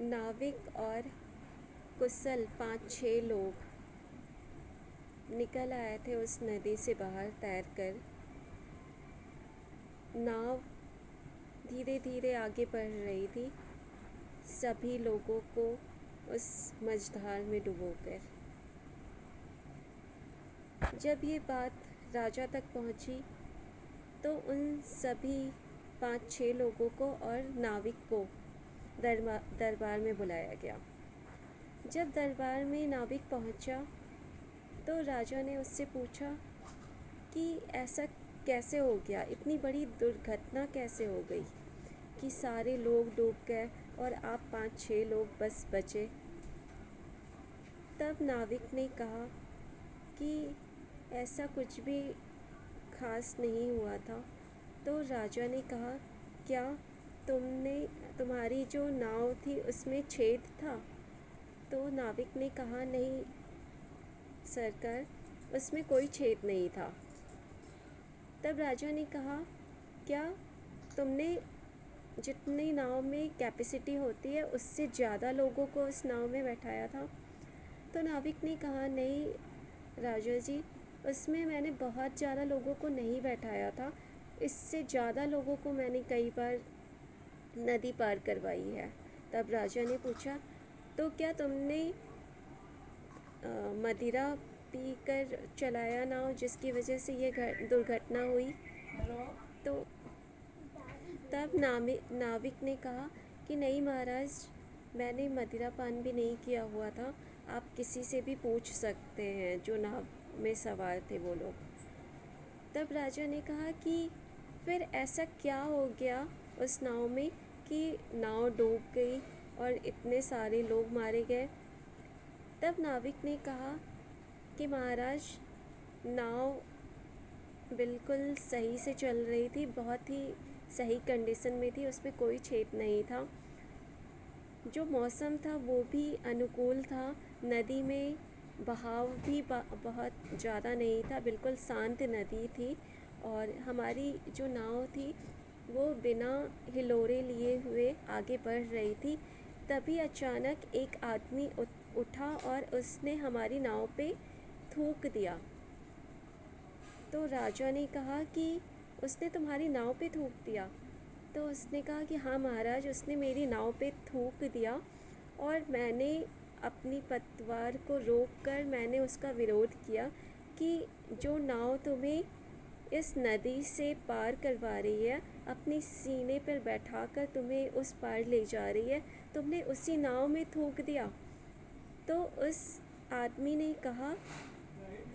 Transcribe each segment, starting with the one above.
नाविक और कुशल 5-6 लोग निकल आए थे उस नदी से बाहर तैरकर। नाव धीरे धीरे आगे बढ़ रही थी, सभी लोगों को उस मझधार में डुबोकर। जब ये बात राजा तक पहुंची तो उन सभी 5-6 लोगों को और नाविक को दरबार में बुलाया गया। जब दरबार में नाविक पहुंचा तो राजा ने उससे पूछा कि ऐसा कैसे हो गया, इतनी बड़ी दुर्घटना कैसे हो गई कि सारे लोग डूब गए और आप 5-6 लोग बस बचे। तब नाविक ने कहा कि ऐसा कुछ भी खास नहीं हुआ था। तो राजा ने कहा, क्या तुम्हारी जो नाव थी उसमें छेद था? तो नाविक ने कहा, नहीं सरकार, उसमें कोई छेद नहीं था। तब राजा ने कहा, क्या तुमने जितनी नाव में कैपेसिटी होती है उससे ज़्यादा लोगों को उस नाव में बैठाया था? तो नाविक ने कहा, नहीं राजा जी, उसमें मैंने बहुत ज़्यादा लोगों को नहीं बैठाया था, इससे ज़्यादा लोगों को मैंने कई बार नदी पार करवाई है। तब राजा ने पूछा, तो क्या तुमने मदिरा पीकर चलाया नाव जिसकी वजह से ये दुर्घटना हुई? तो तब नाविक ने कहा कि नहीं महाराज, मैंने मदिरा पान भी नहीं किया हुआ था, आप किसी से भी पूछ सकते हैं जो नाव में सवार थे वो लोग। तब राजा ने कहा कि फिर ऐसा क्या हो गया उस नाव में कि नाव डूब गई और इतने सारे लोग मारे गए? तब नाविक ने कहा कि महाराज, नाव बिल्कुल सही से चल रही थी, बहुत ही सही कंडीशन में थी, उसमें कोई छेद नहीं था। जो मौसम था वो भी अनुकूल था, नदी में बहाव भी बहुत ज़्यादा नहीं था, बिल्कुल शांत नदी थी। और हमारी जो नाव थी वो बिना हिलोरे लिए हुए आगे बढ़ रही थी। तभी अचानक एक आदमी उठा और उसने हमारी नाव पे थूक दिया। तो राजा ने कहा कि उसने तुम्हारी नाव पे थूक दिया? तो उसने कहा कि हाँ महाराज, उसने मेरी नाव पे थूक दिया और मैंने अपनी पतवार को रोककर मैंने उसका विरोध किया कि जो नाव तुम्हें इस नदी से पार करवा रही है, अपनी सीने पर बैठाकर तुम्हें उस पार ले जा रही है, तुमने उसी नाव में थूक दिया। तो उस आदमी ने कहा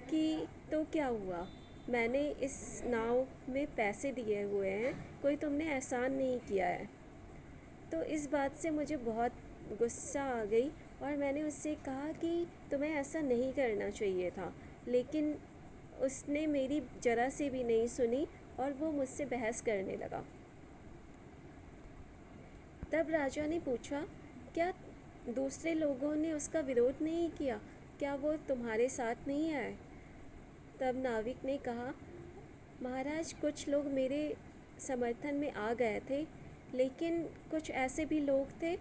कि तो क्या हुआ, मैंने इस नाव में पैसे दिए हुए हैं, कोई तुमने एहसान नहीं किया है। तो इस बात से मुझे बहुत गुस्सा आ गई और मैंने उससे कहा कि तुम्हें ऐसा नहीं करना चाहिए था, लेकिन उसने मेरी ज़रा से भी नहीं सुनी और वो मुझसे बहस करने लगा। तब राजा ने पूछा, क्या दूसरे लोगों ने उसका विरोध नहीं किया? क्या वो तुम्हारे साथ नहीं आए? तब नाविक ने कहा, महाराज, कुछ लोग मेरे समर्थन में आ गए थे, लेकिन कुछ ऐसे भी लोग थे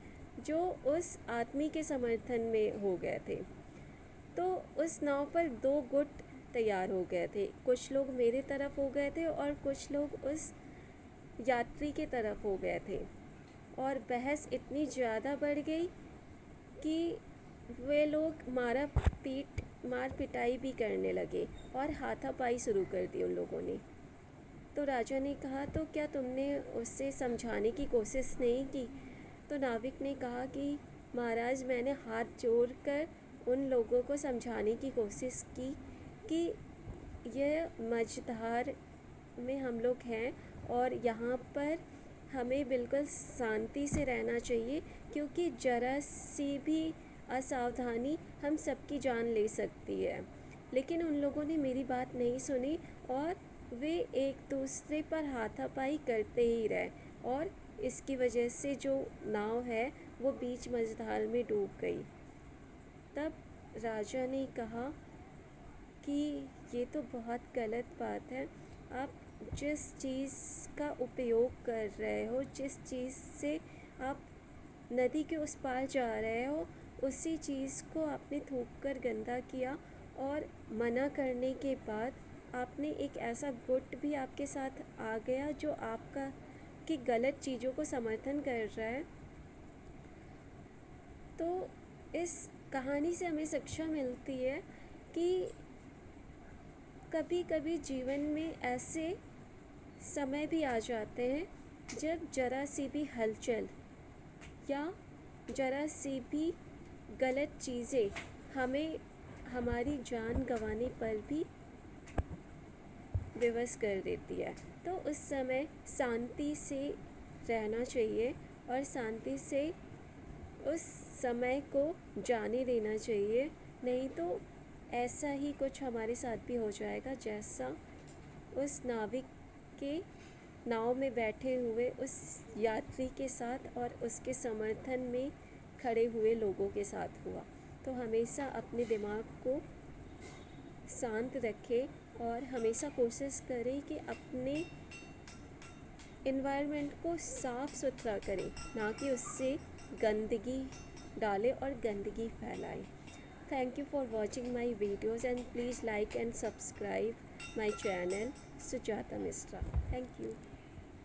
जो उस आदमी के समर्थन में हो गए थे। तो उस नाव पर 2 गुट तैयार हो गए थे, कुछ लोग मेरे तरफ हो गए थे और कुछ लोग उस यात्री के तरफ हो गए थे। और बहस इतनी ज़्यादा बढ़ गई कि वे लोग मार पिटाई भी करने लगे और हाथापाई शुरू कर दी उन लोगों ने। तो राजा ने कहा, तो क्या तुमने उससे समझाने की कोशिश नहीं की? तो नाविक ने कहा कि महाराज, मैंने हाथ जोड़कर उन लोगों को समझाने की कोशिश की कि यह मझधार में हम लोग हैं और यहाँ पर हमें बिल्कुल शांति से रहना चाहिए, क्योंकि ज़रा सी भी असावधानी हम सबकी जान ले सकती है। लेकिन उन लोगों ने मेरी बात नहीं सुनी और वे एक दूसरे पर हाथापाई करते ही रहे और इसकी वजह से जो नाव है वो बीच मझधार में डूब गई। तब राजा ने कहा कि ये तो बहुत गलत बात है, आप जिस चीज़ का उपयोग कर रहे हो, जिस चीज़ से आप नदी के उस पार जा रहे हो, उसी चीज़ को आपने थूक कर गंदा किया, और मना करने के बाद आपने एक ऐसा गुट भी आपके साथ आ गया जो आपका कि गलत चीज़ों को समर्थन कर रहा है। तो इस कहानी से हमें शिक्षा मिलती है कि कभी कभी जीवन में ऐसे समय भी आ जाते हैं जब ज़रा सी भी हलचल या ज़रा सी भी गलत चीज़ें हमें हमारी जान गंवाने पर भी विवश कर देती है। तो उस समय शांति से रहना चाहिए और शांति से उस समय को जाने देना चाहिए, नहीं तो ऐसा ही कुछ हमारे साथ भी हो जाएगा जैसा उस नाविक के नाव में बैठे हुए उस यात्री के साथ और उसके समर्थन में खड़े हुए लोगों के साथ हुआ। तो हमेशा अपने दिमाग को शांत रखें और हमेशा कोशिश करें कि अपने एनवायरनमेंट को साफ़ सुथरा करें, ना कि उससे गंदगी डालें और गंदगी फैलाएं। Thank you for watching my videos and please like and subscribe my channel Sujata Misra. Thank you.